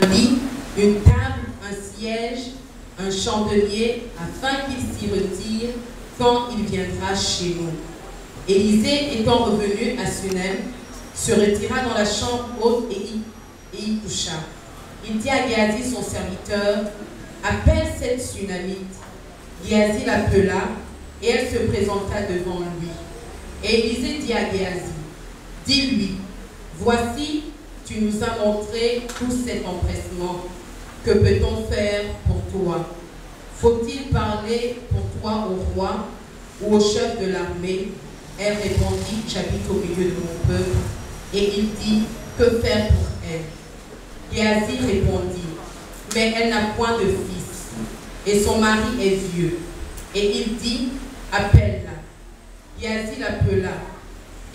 lit, une table, un siège, un chandelier, afin qu'il s'y retire quand il viendra chez nous. Élisée, étant revenu à Sunem, se retira dans la chambre haute et y coucha. Il dit à Géasi, son serviteur, « Appelle cette Sunamite. » Géasi l'appela, et elle se présenta devant lui. Et Élisée dit à Géasi, « Dis-lui, voici, tu nous as montré tout cet empressement. Que peut-on faire pour toi? Faut-il parler pour toi au roi ou au chef de l'armée? » Elle répondit, « J'habite au milieu de mon peuple. » Et il dit, « Que faire pour elle? » Géasi répondit, « Mais elle n'a point de fils, et son mari est vieux. » Et il dit, « Appelle-la. » Géasi l'appela,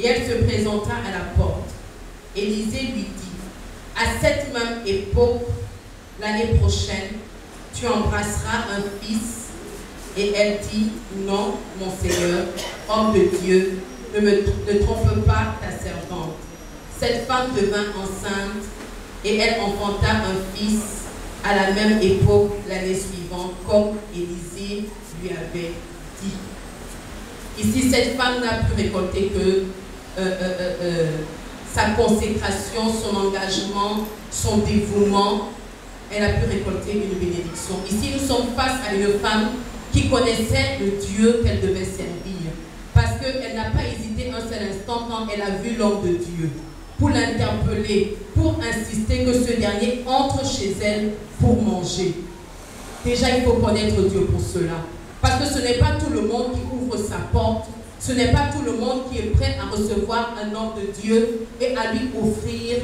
et elle se présenta à la porte. Élisée lui dit, « À cette même époque, l'année prochaine, tu embrasseras un fils. » Et elle dit, « Non, mon Seigneur, homme de Dieu, ne trompe pas ta servante. » Cette femme devint enceinte, et elle enfanta un fils à la même époque l'année suivante, comme Élisée lui avait dit. Ici, cette femme n'a pu récolter que sa consécration, son engagement, son dévouement. Elle a pu récolter une bénédiction. Ici, nous sommes face à une femme qui connaissait le Dieu qu'elle devait servir. Parce qu'elle n'a pas hésité un seul instant quand elle a vu l'homme de Dieu, pour l'interpeller, pour insister que ce dernier entre chez elle pour manger. Déjà, il faut connaître Dieu pour cela. Parce que ce n'est pas tout le monde qui ouvre sa porte, ce n'est pas tout le monde qui est prêt à recevoir un homme de Dieu et à lui offrir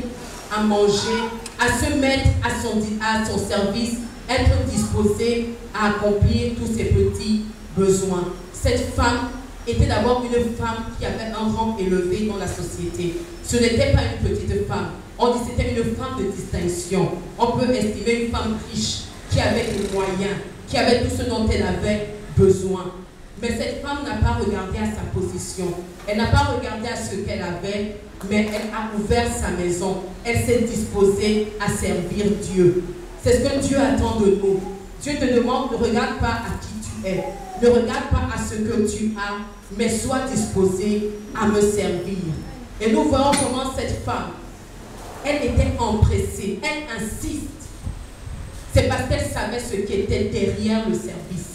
à manger, à se mettre à son service, être disposé à accomplir tous ses petits besoins. Cette femme était d'abord une femme qui avait un rang élevé dans la société. Ce n'était pas une petite femme. On dit que c'était une femme de distinction. On peut estimer une femme riche, qui avait des moyens, qui avait tout ce dont elle avait besoin. Mais cette femme n'a pas regardé à sa position. Elle n'a pas regardé à ce qu'elle avait, mais elle a ouvert sa maison. Elle s'est disposée à servir Dieu. C'est ce que Dieu attend de nous. Dieu te demande, ne regarde pas à qui tu es. Ne regarde pas à ce que tu as, mais sois disposé à me servir. Et nous voyons comment cette femme, elle était empressée, elle insiste. C'est parce qu'elle savait ce qui était derrière le service.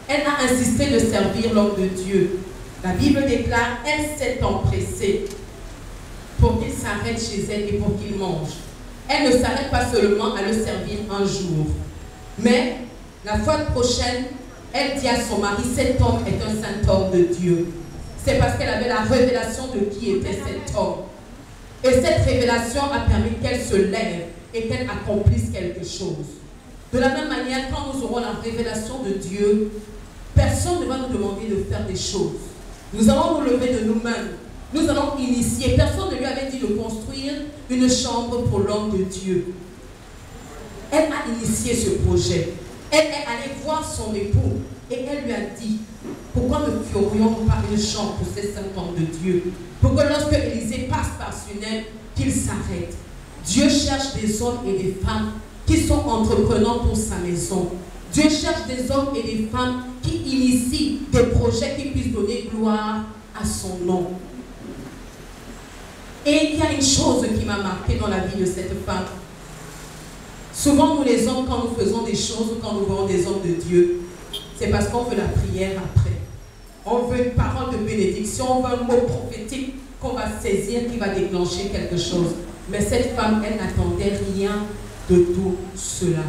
Elle a insisté de servir l'homme de Dieu. La Bible déclare, elle s'est empressée pour qu'il s'arrête chez elle et pour qu'il mange. Elle ne s'arrête pas seulement à le servir un jour. Mais la fois prochaine, elle dit à son mari, cet homme est un saint homme de Dieu. C'est parce qu'elle avait la révélation de qui était cet homme. Et cette révélation a permis qu'elle se lève et qu'elle accomplisse quelque chose. De la même manière, quand nous aurons la révélation de Dieu, personne ne va nous demander de faire des choses. Nous allons nous lever de nous-mêmes. Nous allons initier. Personne ne lui avait dit de construire une chambre pour l'homme de Dieu. Elle a initié ce projet. Elle est allée voir son époux et elle lui a dit, pourquoi ne ferions-nous pas une chambre pour ces 5 hommes de Dieu, pour que lorsque Élisée passe par Sunem, qu'il s'arrête. Dieu cherche des hommes et des femmes qui sont entreprenants pour sa maison. Dieu cherche des hommes et des femmes qui initient des projets qui puissent donner gloire à son nom. Et il y a une chose qui m'a marqué dans la vie de cette femme. Souvent, nous les hommes, quand nous faisons des choses, quand nous voyons des hommes de Dieu, c'est parce qu'on veut la prière après. On veut une parole de bénédiction, on veut un mot prophétique qu'on va saisir, qui va déclencher quelque chose. Mais cette femme, elle n'attendait rien de tout cela.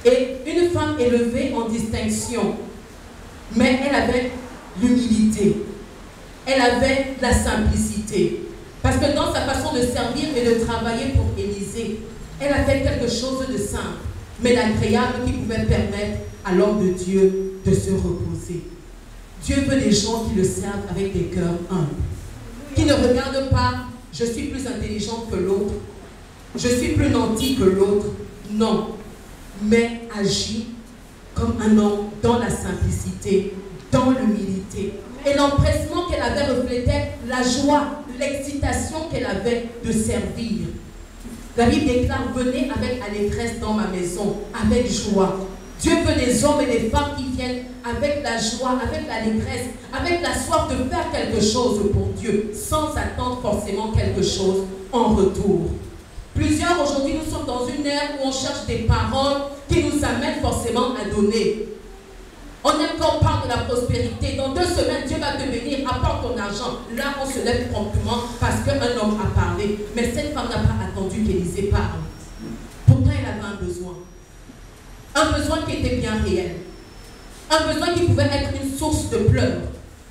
Et une femme élevée en distinction, mais elle avait l'humilité, elle avait la simplicité. Parce que dans sa façon de servir et de travailler pour Élisée, elle avait quelque chose de simple, mais d'agréable qui pouvait permettre à l'homme de Dieu de se reposer. Dieu veut des gens qui le servent avec des cœurs humbles, qui ne regardent pas, je suis plus intelligente que l'autre, je suis plus nanti que l'autre. Non, mais agit comme un homme dans la simplicité, dans l'humilité. Et l'empressement qu'elle avait reflétait la joie, l'excitation qu'elle avait de servir. La Bible déclare, venez avec allégresse dans ma maison, avec joie. Dieu veut des hommes et des femmes qui viennent avec la joie, avec l'allégresse, avec la soif de faire quelque chose pour Dieu, sans attendre forcément quelque chose en retour. Plusieurs aujourd'hui, nous sommes dans une ère où on cherche des paroles qui nous amènent forcément à donner. On aime quand on parle de la prospérité. Dans 2 semaines, Dieu va te bénir, apporte ton argent. Là, on se lève promptement parce qu'un homme a parlé. Mais cette femme n'a pas attendu qu'Élisée parle. Pourtant, elle avait un besoin. Un besoin qui était bien réel. Un besoin qui pouvait être une source de pleurs,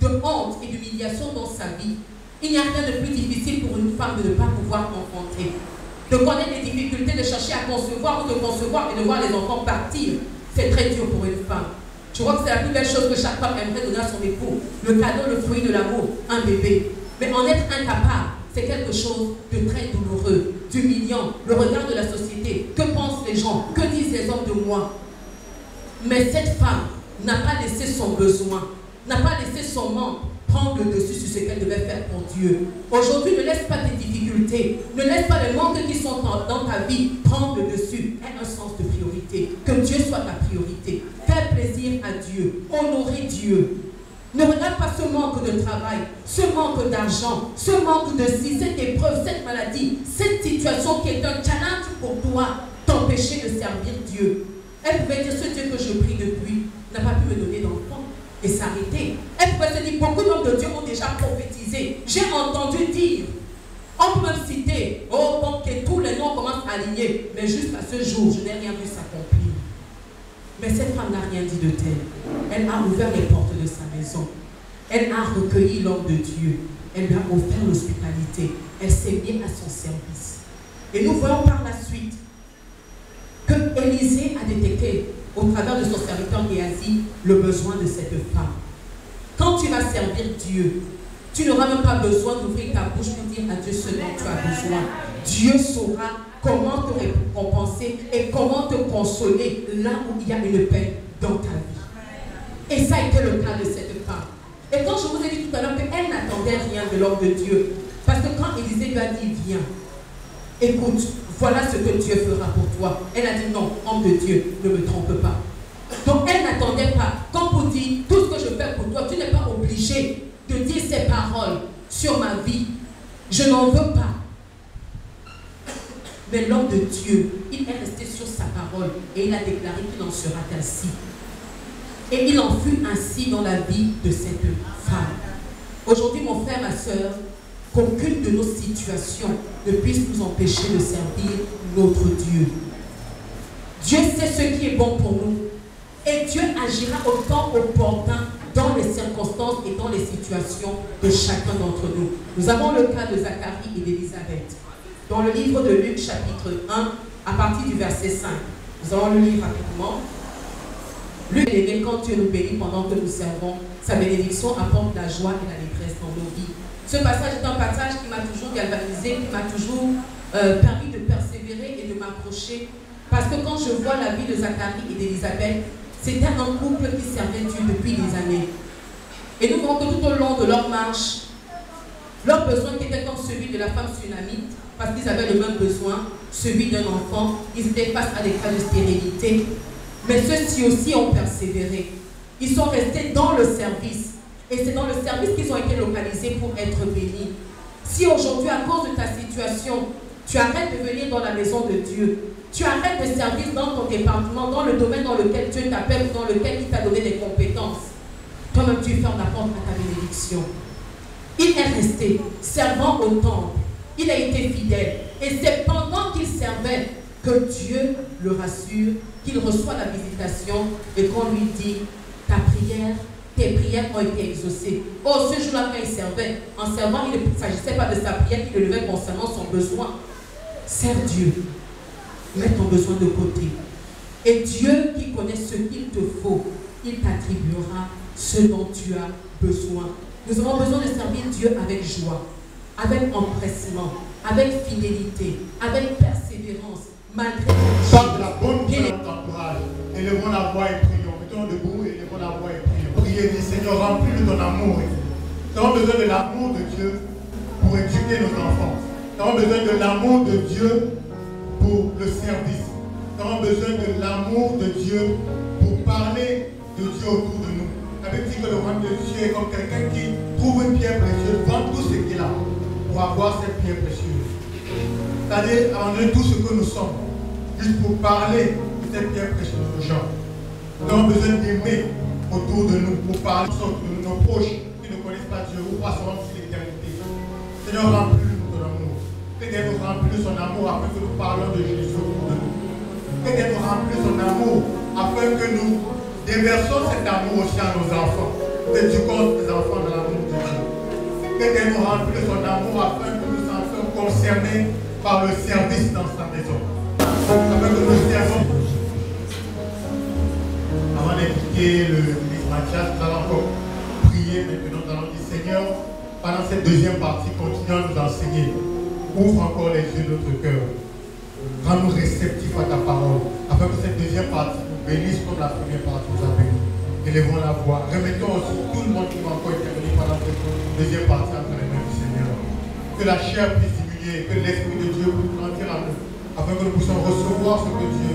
de honte et d'humiliation dans sa vie. Il n'y a rien de plus difficile pour une femme de ne pas pouvoir enfanter. De connaître les difficultés, de chercher à concevoir ou de concevoir et de voir les enfants partir. C'est très dur pour une femme. Je crois que c'est la plus belle chose que chaque femme aimerait donner à son époux. Le cadeau, le fruit de l'amour, un bébé. Mais en être incapable, c'est quelque chose de très douloureux, d'humiliant. Le regard de la société. Que pensent les gens? Que disent les hommes de moi? Mais cette femme n'a pas laissé son besoin, n'a pas laissé son manque prendre le dessus sur ce qu'elle devait faire pour Dieu. Aujourd'hui, ne laisse pas tes difficultés, ne laisse pas les manques qui sont dans ta vie prendre le dessus. Aie un sens de priorité. Que Dieu soit ta priorité. Fais plaisir à Dieu. Honorer Dieu. Ne regarde pas ce manque de travail, ce manque d'argent, ce manque de ci, cette épreuve, cette maladie, cette situation qui est un challenge pour toi, t'empêcher de servir Dieu. Elle pouvait dire, ce Dieu que je prie depuis n'a pas pu me donner d'enfant et s'arrêter. Elle pouvait se dire, beaucoup d'hommes de Dieu ont déjà prophétisé. J'ai entendu dire, on peut même citer, oh bon, que tous les noms commencent à aligner, mais jusqu'à ce jour, je n'ai rien vu s'accomplir. Mais cette femme n'a rien dit de tel. Elle a ouvert les portes de sa maison. Elle a recueilli l'homme de Dieu. Elle lui a offert l'hospitalité. Elle s'est mise à son service. Et nous voyons par la suite que Élisée a détecté au travers de son serviteur Géasi le besoin de cette femme. Quand tu vas servir Dieu, tu n'auras même pas besoin d'ouvrir ta bouche pour dire à Dieu ce dont tu as besoin. Dieu saura comment te récompenser et comment te consoler là où il y a une peine dans ta vie. Et ça a été le cas de cette femme. Et quand je vous ai dit tout à l'heure qu'elle n'attendait rien de l'homme de Dieu, parce que quand Élisée lui a dit, viens, écoute, voilà ce que Dieu fera pour toi. Elle a dit, non, homme de Dieu, ne me trompe pas. Donc elle n'attendait pas. Quand vous dites, tout ce que je fais pour toi, tu n'es pas obligé de dire ces paroles sur ma vie. Je n'en veux pas. Mais l'homme de Dieu, il est resté sur sa parole et il a déclaré qu'il en sera ainsi. Et il en fut ainsi dans la vie de cette femme. Aujourd'hui, mon frère, ma soeur, qu'aucune de nos situations ne puisse nous empêcher de servir notre Dieu. Dieu sait ce qui est bon pour nous. Et Dieu agira au temps opportun dans les circonstances et dans les situations de chacun d'entre nous. Nous avons le cas de Zacharie et d'Élisabeth. Dans le livre de Luc, chapitre 1, à partir du verset 5. Nous allons le lire rapidement. Luc est aimé quand Dieu nous bénit pendant que nous servons. Sa bénédiction apporte la joie et l'allégresse dans nos vies. Ce passage est un passage qui m'a toujours galvanisé, qui m'a toujours permis de persévérer et de m'accrocher. Parce que quand je vois la vie de Zacharie et d'Élisabeth, c'était un couple qui servait Dieu depuis des années. Et nous voyons que tout au long de leur marche, leur besoin qui était comme celui de la femme sunamite, parce qu'ils avaient le même besoin, celui d'un enfant, ils étaient face à des cas de stérilité. Mais ceux-ci aussi ont persévéré. Ils sont restés dans le service. Et c'est dans le service qu'ils ont été localisés pour être bénis. Si aujourd'hui, à cause de ta situation, tu arrêtes de venir dans la maison de Dieu, tu arrêtes de servir dans ton département, dans le domaine dans lequel Dieu t'appelle, dans lequel il t'a donné des compétences, toi-même tu fermes la porte à ta bénédiction. Il est resté servant au temple. Il a été fidèle. Et c'est pendant qu'il servait que Dieu le rassure, qu'il reçoit la visitation et qu'on lui dit, tes prières ont été exaucées. Oh, ce jour-là, quand il servait, en servant, il ne s'agissait pas de sa prière qu'il élevait concernant son besoin. Serve Dieu. Mets ton besoin de côté. Et Dieu qui connaît ce qu'il te faut, il t'attribuera ce dont tu as besoin. Nous avons besoin de servir Dieu avec joie, avec empressement, avec fidélité, avec persévérance, malgré Chante la bonne prière temporale. Élevons la voix et prions. Mettons debout et élevons la voix et prions. Priez, dis Seigneur, remplis de ton amour. Nous avons besoin de l'amour de Dieu pour éduquer nos enfants. Nous avons besoin de l'amour de Dieu le service. Nous avons besoin de l'amour de Dieu pour parler de Dieu autour de nous. La Bible dit que le royaume de Dieu est comme quelqu'un qui trouve une pierre précieuse, vend tout ce qu'il a pour avoir cette pierre précieuse. C'est-à-dire abandonner tout ce que nous sommes, juste pour parler de cette pierre précieuse aux gens. Nous avons besoin d'aimer autour de nous, pour parler de nos proches qui ne connaissent pas Dieu ou pas seulement sur l'éternité. Seigneur, remplis-nous de ton amour. Que Dieu nous remplisse de son amour afin que nous parlions de Jésus autour de nous. Que Dieu nous remplisse de son amour afin que nous déversons cet amour aussi à nos enfants. Que Dieu compte les enfants dans l'amour de Dieu. Que Dieu nous remplisse de son amour afin que nous en soyons concernés par le service dans sa maison. Afin que nous servons. Avant d'inviter le ministre Mathias, nous allons encore prier maintenant. Nous allons dire Seigneur, pendant cette deuxième partie, continue à nous enseigner. Ouvre encore les yeux de notre cœur. Rends-nous réceptifs à ta parole, afin que cette deuxième partie nous bénisse comme la première partie nous a bénis. Élevons la voix. Remettons aussi tout le monde qui va encore intervenir pendant cette deuxième partie entre les mains du Seigneur. Que la chair puisse diminuer, que l'Esprit de Dieu puisse grandir en nous, afin que nous puissions recevoir ce que Dieu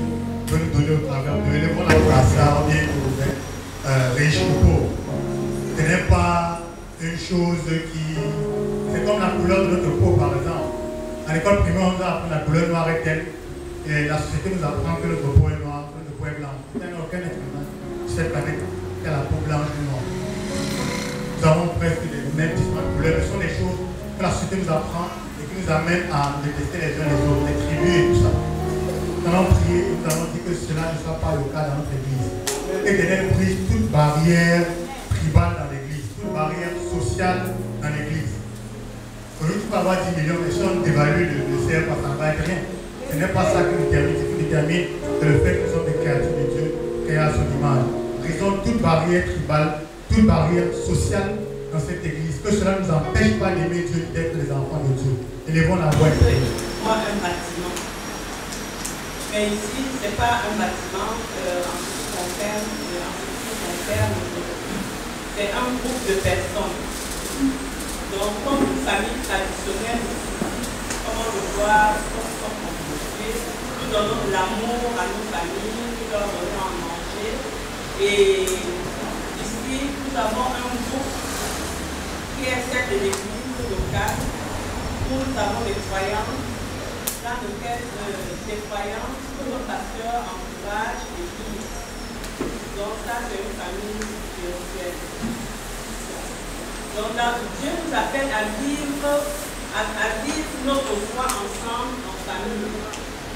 veut nous donner au travers de nous. Élevons la voix. Ça on vient pour vous riche ou pauvre. Ce n'est pas une chose qui... C'est comme la couleur de notre peau, par exemple. À l'école primaire, on nous apprend la couleur noire est telle. Et la société nous apprend que notre peau est noire, que notre peau est blanche. Il n'y a aucun être humain sur cette planète qui a la peau blanche ou noire. Nous avons presque les mêmes différentes couleurs. Ce sont des choses que la société nous apprend et qui nous amènent à détester les uns les autres, les tribus et tout ça. Nous allons prier et nous allons dire que cela ne soit pas le cas dans notre église. Et qu'elle brise toute barrière tribale dans l'église, toute barrière sociale dans l'église. Aujourd'hui, tu peux avoir 10 millions, mais si on dévalue le cerf, ça ne va être rien. Ce n'est pas ça qui nous détermine. Ce qui nous détermine, c'est le fait que nous sommes des créatures de Dieu, créés à son image. Brisons toute barrière tribale, toute barrière sociale dans cette église. Que cela ne nous empêche pas d'aimer Dieu, d'être les enfants de Dieu. Élevons la voix. Moi, un bâtiment. Mais ici, ce n'est pas un bâtiment en ce qui concerne, c'est un groupe de personnes. Donc, comme une famille traditionnelle, comme on le voit, nous donnons de l'amour à nos familles, nous leur donnons à manger. Et ici, nous avons un groupe qui est celle de l'église locale, où nous avons des croyances, dans lequel des croyances que nos pasteurs encouragent l'église. Donc, ça, c'est une famille spirituelle. Donc, Dieu nous appelle à vivre notre foi ensemble en famille.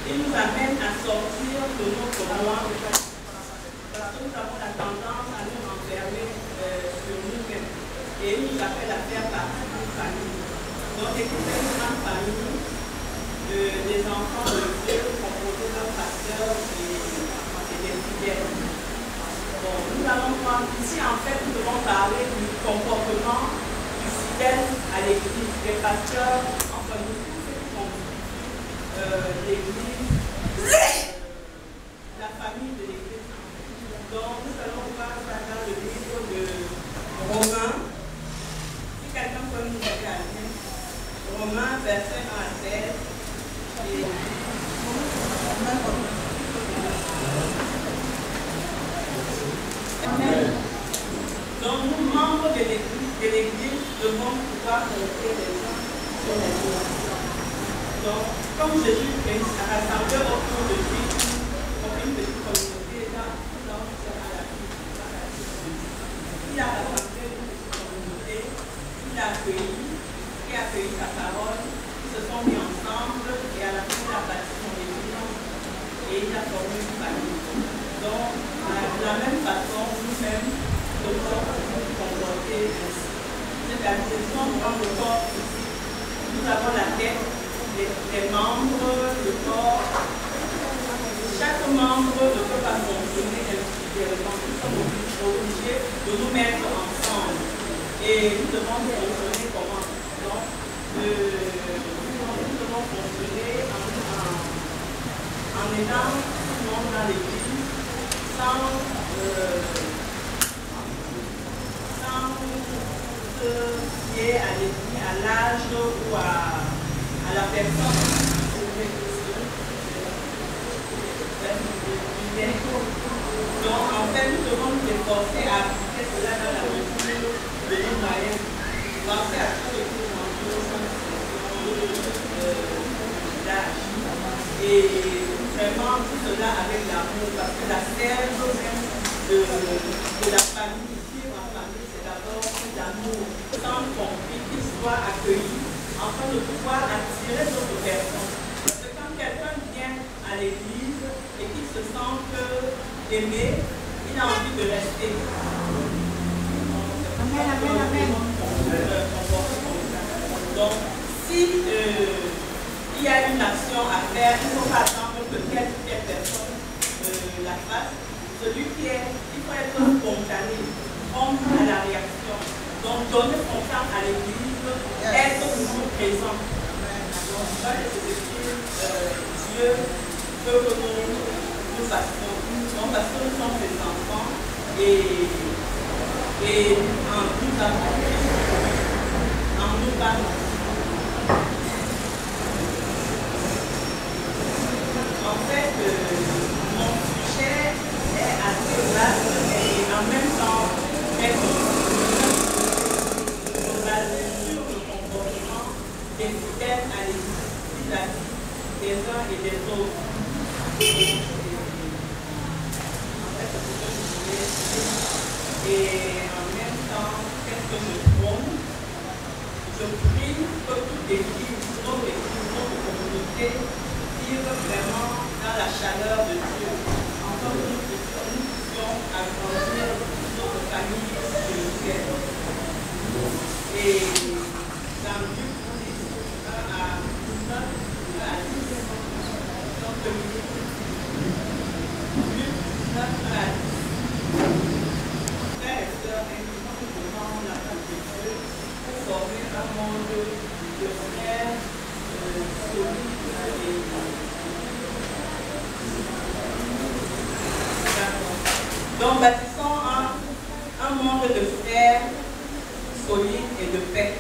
Il nous amène à sortir de notre moi. Parce que nous avons la tendance à nous enfermer sur nous-mêmes. Et il nous appelle à faire partie d'une famille. Donc, écoutez une grande famille, des enfants de Dieu composés d'un pasteur et des fidèles. Bon, nous allons voir ici, en fait, nous devons parler du comportement du fidèle à l'église, des pasteurs, enfin, nous tous ceux qui conduisent l'église, la famille de l'église. Donc, nous allons voir ça dans le livre de Romains. Si quelqu'un peut nous regarder, Romains, verset 1 à 16. Et donc, nous, membres de l'église, devons pouvoir compter les uns sur les autres. Donc, comme Jésus a rassemblé autour de lui, comme une petite communauté, là, nous allons faire à la vie. Il a rassemblé une petite communauté, il a accueilli sa parole, ils se sont mis ensemble et à la fin, il a bâti son église et il a formé une famille. Donc, de la même façon, nous-mêmes, le corps nous comporter ainsi. C'est-à-dire, si on prend le corps ici, nous avons la tête, les membres, le corps. Chaque membre ne peut pas fonctionner individuellement. Nous sommes obligés de nous mettre ensemble. Et nous devons fonctionner comment? Donc, nous devons fonctionner en aidant tout le monde dans l'église, sans se fier à l'église, à l'âge ou à la personne. forcer à appliquer cela dans la mesure de nos moyens. Pensez à tout le et vraiment tout cela avec l'amour, parce que la sève même de la famille, vivre en famille, c'est d'abord l'amour, sans conflit, qu'il soit accueilli, afin de pouvoir attirer d'autres personnes. Parce que quand quelqu'un vient à l'église et qu'il se sent aimé, il a envie de rester. Amen, amen, amen. Donc, si il y a une action à faire, il ne faut pas attendre que telle ou telle personne la fasse. Celui qui est, il faut être spontané, prompt à la réaction. Donc, donner confiance à l'église, être toujours présent. Donc, ça, c'est ce que Dieu veut que nous fassions. Donc, parce que nous sommes des enfants et en nous avons en nous parlons. En fait, mon sujet est assez vaste et en même temps très basé sur le comportement des fidèles à l'église, la vie des uns et des autres. En fait, c'est ce que je voulais dire. Et en même temps, qu'est-ce que je prône? Je prie que toute l'église, notre communauté, vraiment dans la chaleur de Dieu, en tant que nous puissions agrandir notre famille spirituelle. Et dans Luc 10, 1 à 10, donc Luc 19 à 10. Frères et sœurs, nous demandons la grâce de Dieu pour former un monde de frères solides et donc, bâtissons un monde de frères solides et de paix.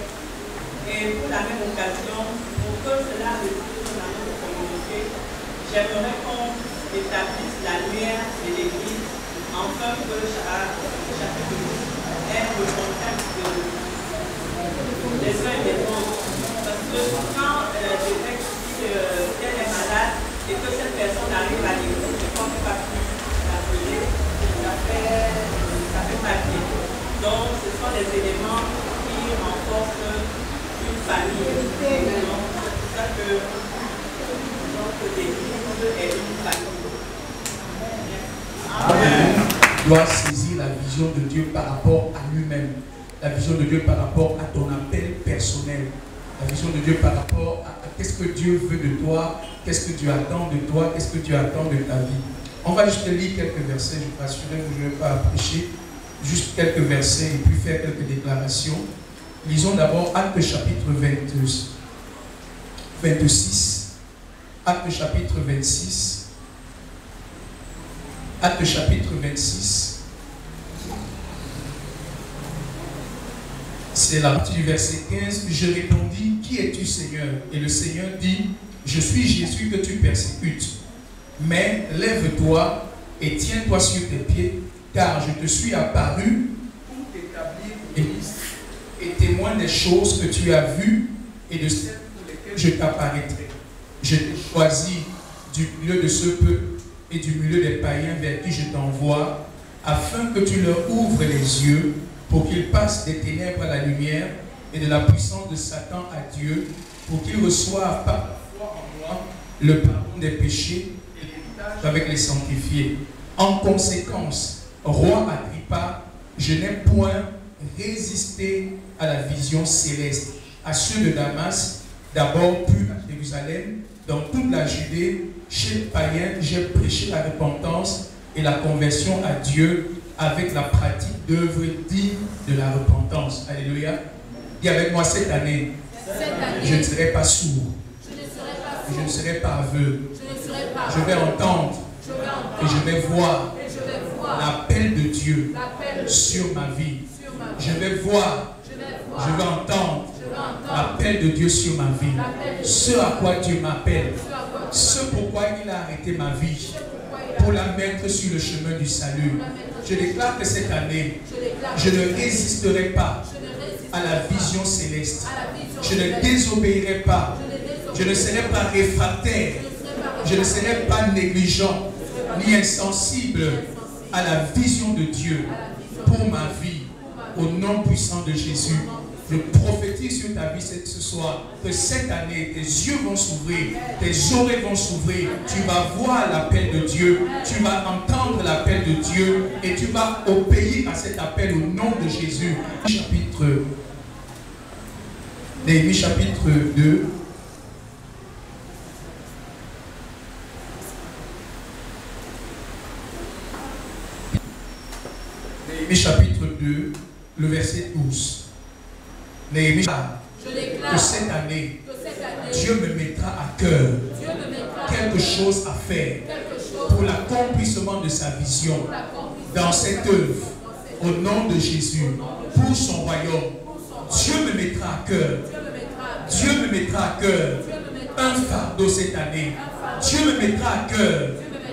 Et pour la même occasion, pour que cela réussisse dans notre communauté, j'aimerais qu'on établisse la lumière de l'Église, afin que chacun de nous ait le contact des uns et des autres. Parce que quand l'évêque dit qu'elle est malade et que cette personne arrive à l'église et qu'on ne peut pas plus l'appeler, ça fait partie. Donc, ce sont des éléments qui renforcent une famille. Donc, c'est pour ça que l'église est une famille. Amen. Tu dois saisir la vision de Dieu par rapport à lui-même. La vision de Dieu par rapport à ton appel personnel. La vision de Dieu par rapport à qu'est-ce que Dieu veut de toi, qu'est-ce que Dieu attend de toi, qu'est-ce que Dieu attend de ta vie. On va juste lire quelques versets, je vous rassure que je ne vais pas prêcher, juste quelques versets et puis faire quelques déclarations. Lisons d'abord Actes chapitre 26, Actes chapitre 26, Actes chapitre 26. C'est la partie du verset 15. Je répondis, qui es-tu, Seigneur? Et le Seigneur dit, je suis Jésus que tu persécutes. Mais lève-toi et tiens-toi sur tes pieds, car je te suis apparu pour t'établir ministre et témoin des choses que tu as vues et de celles pour lesquelles je t'apparaîtrai. Je t'ai choisi du milieu de ce peuple et du milieu des païens vers qui je t'envoie, afin que tu leur ouvres les yeux pour qu'ils passent des ténèbres à la lumière et de la puissance de Satan à Dieu, pour qu'ils reçoivent par la foi en moi le pardon des péchés et l'héritage avec les sanctifiés. En conséquence, roi Agrippa, je n'ai point résisté à la vision céleste, à ceux de Damas, d'abord puis à Jérusalem, dans toute la Judée, chez les païens, j'ai prêché la repentance et la conversion à Dieu avec la pratique d'œuvres dignes de la repentance. Alléluia. Dis avec moi, cette année, je ne serai pas sourd. Je ne serai pas aveugle. Je vais entendre et je vais voir l'appel de Dieu sur ma vie. Je vais voir, je vais entendre l'appel de Dieu sur ma vie. Ce à quoi Dieu m'appelle. Ce pourquoi il a arrêté ma vie. Pour la mettre sur le chemin du salut. Je déclare que cette année, je ne résisterai pas à la vision céleste. Je ne désobéirai pas. Je ne serai pas réfractaire. Je ne serai pas négligent ni insensible à la vision de Dieu pour ma vie. Au nom puissant de Jésus, je prophétise sur ta vie ce soir que cette année, tes yeux vont s'ouvrir, tes oreilles vont s'ouvrir. Tu vas voir l'appel de Dieu, tu vas entendre l'appel de Dieu et tu vas obéir à cet appel au nom de Jésus. Néhémie chapitre 2. Néhémie chapitre 2, le verset 12. Néhémie, que cette année, Dieu me mettra à cœur quelque chose à faire pour l'accomplissement de sa vision dans cette œuvre au nom de Jésus pour son royaume. Dieu me mettra à cœur. Dieu me mettra à cœur un fardeau cette année. Dieu me mettra à cœur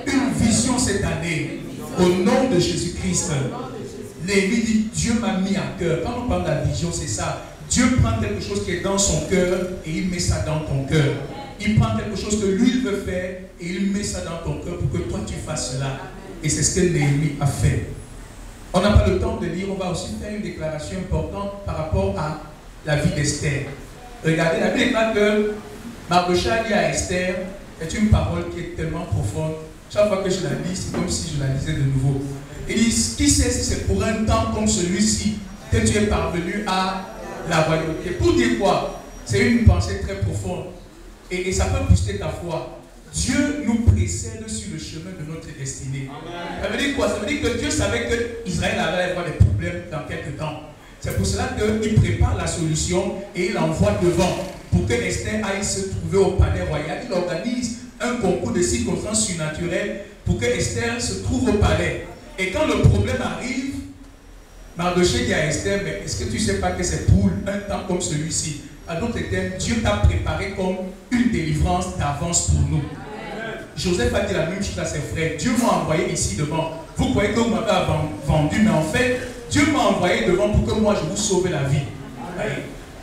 une vision cette année au nom de Jésus-Christ. Néhémie dit, Dieu m'a mis à cœur. Quand on parle de la vision, c'est ça. Dieu prend quelque chose qui est dans son cœur et il met ça dans ton cœur. Il prend quelque chose que lui veut faire et il met ça dans ton cœur pour que toi tu fasses cela. Et c'est ce que Néhémie a fait. On n'a pas le temps de lire, on va aussi faire une déclaration importante par rapport à la vie d'Esther. Regardez, la Bible déclare que Mardochée dit à Esther est une parole qui est tellement profonde. Chaque fois que je la lis, c'est comme si je la lisais de nouveau. Il dit, qui sait si c'est pour un temps comme celui-ci que tu es parvenu à la royauté. Pour dire quoi? C'est une pensée très profonde. Et ça peut booster ta foi. Dieu nous précède sur le chemin de notre destinée. Ça veut dire quoi? Ça veut dire que Dieu savait qu'Israël allait avoir des problèmes dans quelques temps. C'est pour cela qu'il prépare la solution et il envoie devant pour que Esther aille se trouver au palais royal. Il organise un concours de circonstances surnaturelles pour que Esther se trouve au palais. Et quand le problème arrive, Mardochée dit à Esther, mais est-ce que tu ne sais pas que c'est pour un temps comme celui-ci? À d'autres termes, Dieu t'a préparé comme une délivrance d'avance pour nous. Joseph a dit la même chose à ses frères. Dieu m'a envoyé ici devant. Vous croyez que vous m'avez vendu, mais en fait, Dieu m'a envoyé devant pour que moi je vous sauve la vie.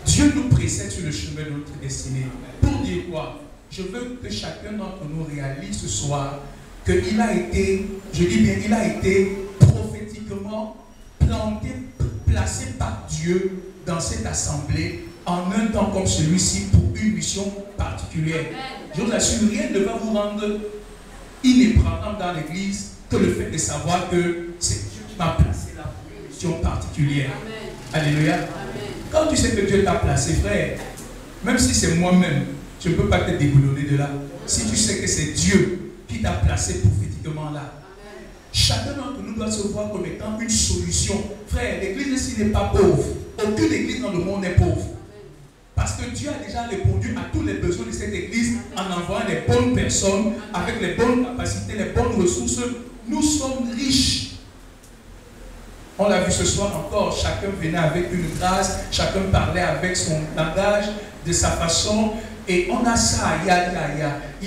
Dieu nous précède sur le chemin de notre destinée. Pour dire quoi? Je veux que chacun d'entre nous réalise ce soir qu'il a été, je dis bien, il a été prophétiquement planté, placé par Dieu dans cette assemblée en un temps comme celui-ci pour une mission particulière. Je vous assure, rien ne va vous rendre inébranlable dans l'église que le fait de savoir que c'est Dieu qui m'a placé là pour une mission particulière. Amen. Alléluia. Amen. Quand tu sais que Dieu t'a placé, frère, même si c'est moi-même, je ne peux pas te déboulonner de là. Si tu sais que c'est Dieu qui t'a placé prophétiquement là, chacun d'entre nous doit se voir comme étant une solution. Frère, l'église ici n'est pas pauvre. Aucune église dans le monde n'est pauvre. Parce que Dieu a déjà répondu à tous les besoins de cette église en envoyant les bonnes personnes, avec les bonnes capacités, les bonnes ressources. Nous sommes riches. On l'a vu ce soir encore, chacun venait avec une grâce, chacun parlait avec son langage, de sa façon. Et on a ça, il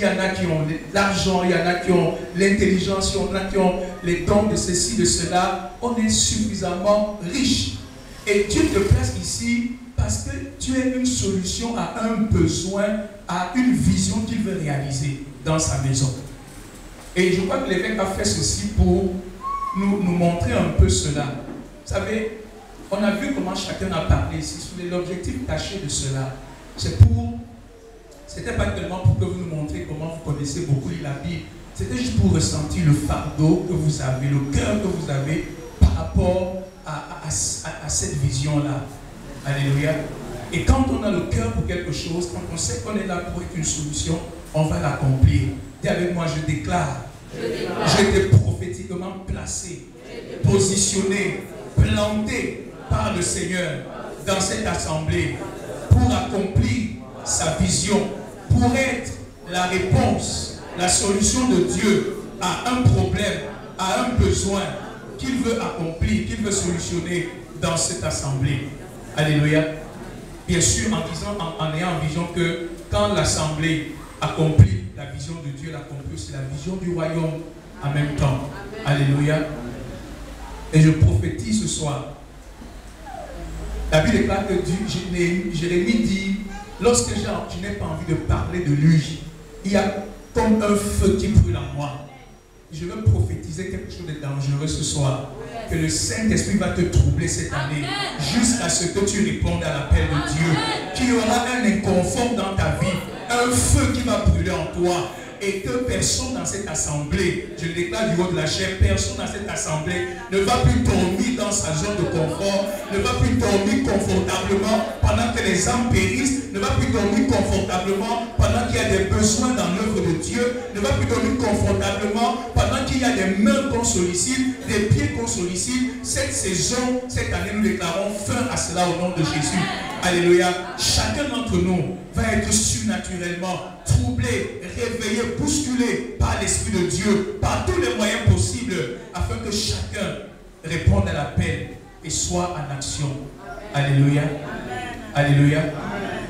y en a qui ont l'argent, il y en a qui ont l'intelligence, il y en a qui ont les dons de ceci, de cela. On est suffisamment riche. Et Dieu te place ici parce que tu es une solution à un besoin, à une vision qu'il veut réaliser dans sa maison. Et je crois que l'évêque a fait ceci pour nous montrer un peu cela. Vous savez, on a vu comment chacun a parlé ici. L'objectif caché de cela, c'était pas tellement pour que vous nous montriez comment vous connaissez beaucoup la Bible. C'était juste pour ressentir le fardeau que vous avez, le cœur que vous avez par rapport à cette vision-là. Alléluia. Et quand on a le cœur pour quelque chose, quand on sait qu'on est là pour être une solution, on va l'accomplir. Dis avec moi, je déclare. J'ai été prophétiquement placé, positionné, planté par le Seigneur dans cette assemblée pour accomplir sa vision, pour être la réponse, la solution de Dieu à un problème, à un besoin qu'il veut accomplir, qu'il veut solutionner dans cette assemblée. Alléluia. Bien sûr, en ayant en vision que quand l'assemblée accomplit la vision de Dieu, elle accomplit aussi la vision du royaume en même temps. Amen. Alléluia. Et je prophétise ce soir. La Bible déclare que Jérémie dit, lorsque je n'ai pas envie de parler de lui, il y a comme un feu qui brûle en moi. Je veux prophétiser quelque chose de dangereux ce soir. Que le Saint-Esprit va te troubler cette année jusqu'à ce que tu répondes à l'appel de Dieu. Qu'il y aura un inconfort dans ta vie, un feu qui va brûler en toi. Et que personne dans cette assemblée, je le déclare du haut de la chair, personne dans cette assemblée ne va plus dormir dans sa zone de confort, ne va plus dormir confortablement pendant que les âmes périssent, ne va plus dormir confortablement pendant qu'il y a des besoins dans l'œuvre de Dieu, ne va plus dormir confortablement pendant qu'il y a des mains qu'on sollicite, des pieds qu'on sollicite. Cette saison, cette année, nous déclarons fin à cela au nom de Jésus. Alléluia. Chacun d'entre nous va être surnaturellement troublé, réveillé, bousculé par l'Esprit de Dieu, par tous les moyens possibles, afin que chacun réponde à l'appel et soit en action. Alléluia. Alléluia.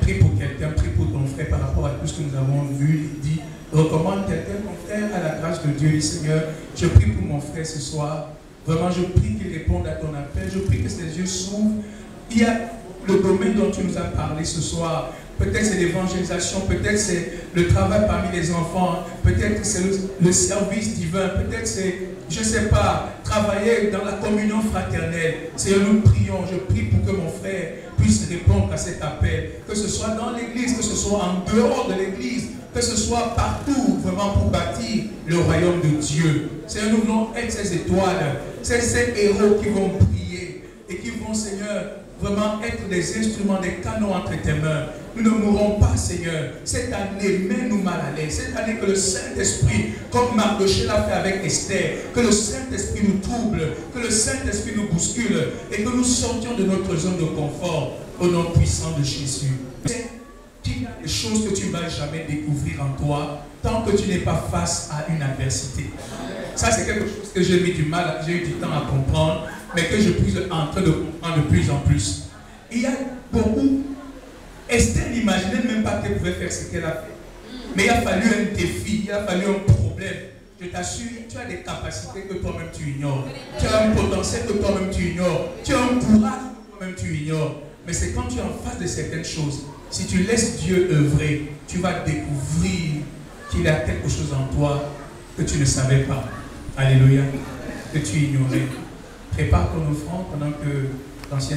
Prie pour quelqu'un, prie pour ton frère par rapport à tout ce que nous avons vu. Il dit, recommande quelqu'un, ton frère, à la grâce de Dieu. Dit, Seigneur, je prie pour mon frère ce soir. Vraiment, je prie qu'il réponde à ton appel. Je prie que ses yeux s'ouvrent. Il y a le domaine dont tu nous as parlé ce soir. Peut-être c'est l'évangélisation, peut-être c'est le travail parmi les enfants, peut-être c'est le service divin, peut-être c'est, je ne sais pas, travailler dans la communion fraternelle. Seigneur, nous prions, je prie pour que mon frère puisse répondre à cet appel, que ce soit dans l'église, que ce soit en dehors de l'église, que ce soit partout, vraiment pour bâtir le royaume de Dieu. Seigneur, nous voulons être ces étoiles, ces héros qui vont prier et qui vont, Seigneur, vraiment être des instruments, des canons entre tes mains. Nous ne mourrons pas, Seigneur. Cette année, mets-nous mal à l'aise. Cette année, que le Saint-Esprit, comme Mardoché l'a fait avec Esther, que le Saint-Esprit nous trouble, que le Saint-Esprit nous bouscule et que nous sortions de notre zone de confort au nom puissant de Jésus. Qu'il y a des choses que tu ne vas jamais découvrir en toi tant que tu n'es pas face à une adversité. Ça, c'est quelque chose que j'ai eu du temps à comprendre, mais que je suis en train de comprendre de plus en plus. Il y a beaucoup. Esther n'imaginait même pas qu'elle pouvait faire ce qu'elle a fait. Mais il a fallu un défi, il a fallu un problème. Je t'assure, tu as des capacités que toi-même tu ignores. Tu as un potentiel que toi-même tu ignores. Tu as un courage que toi-même tu ignores. Mais c'est quand tu es en face de certaines choses, si tu laisses Dieu œuvrer, tu vas découvrir qu'il y a quelque chose en toi que tu ne savais pas. Alléluia. Que tu ignorais. Prépare ton offrande pendant que l'ancien